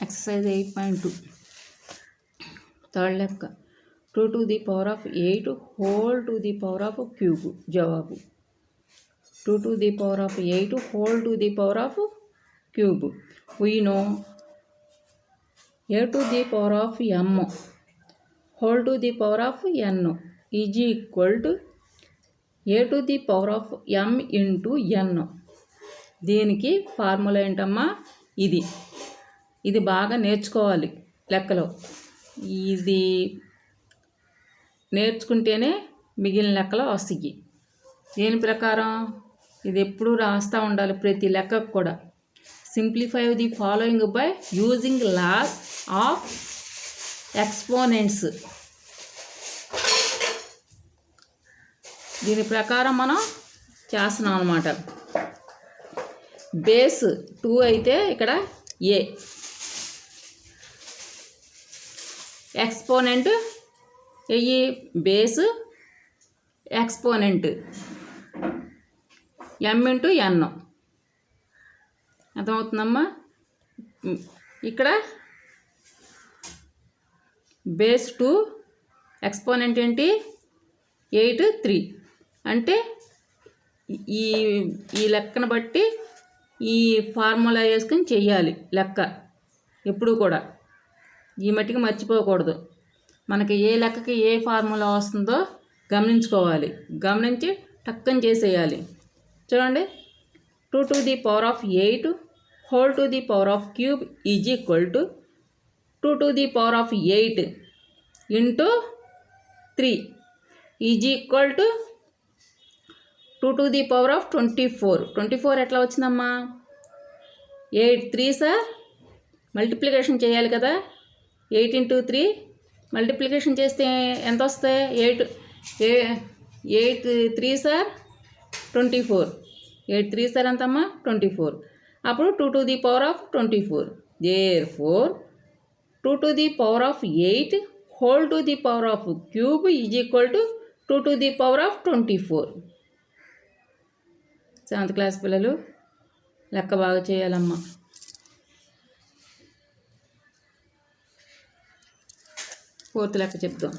Exercise 8.2. Third లెక్క 2 to the power of 8 whole to the power of cube. జవాబు 2 to the power of 8 whole to the power of cube. We know a to the power of m whole to the power of n is equal to a to the power of m into n. దీనికి formula ఏంటమ్మా? ఇది బాగా నేర్చుకోవాలి లెక్కలో. ఇది నేర్చుకుంటేనే మిగిలిన లెక్కలు వస్తాయి. దేని ప్రకారం ఇది ఎప్పుడు రాస్తూ ఉండాలి ప్రతి లెక్కకు కూడా. Simplify the following by using laws of exponents. దీని ప్రకారం మనం చేస్తున్నాం అన్నమాట. బేస్ 2 అయితే ఇక్కడ ఏ, ఎక్స్పోనెంట్ వెయ్యి, base exponent m into n. అర్థమవుతుందమ్మా? ఇక్కడ బేస్ 2 ఎక్స్పోనెంట్ ఏంటి 8 3 అంటే ఈ లెక్కను బట్టి ఈ ఫార్ములా వేసుకొని చెయ్యాలి లెక్క ఎప్పుడు కూడా. ఈ మట్టికి మర్చిపోకూడదు. మనకి ఏ లెక్కకి ఏ ఫార్ములా వస్తుందో గమనించుకోవాలి. గమనించి టక్కని చేసేయాలి. చూడండి, 2 to the power of 8 whole to the power of cube is equal to 2 to the power of 8 into 3 is equal to 2 to the power of 24. 24 ఎట్లా వచ్చిందమ్మా? 8 3s మల్టిప్లికేషన్ చేయాలి కదా. 8 into 3 మల్టిప్లికేషన్ చేస్తే ఎంత వస్తాయి? 8 3s 24. 8 3s ఎంతమ్మా? 24. అప్పుడు 2 to the power of 24. Therefore 2 to the power of 8 whole to the power of cube is equal to 2 to the power of 24. 7th class పిల్లలు లెక్క బాగా చేయాలమ్మా. 4th లెక్క చెప్తాం.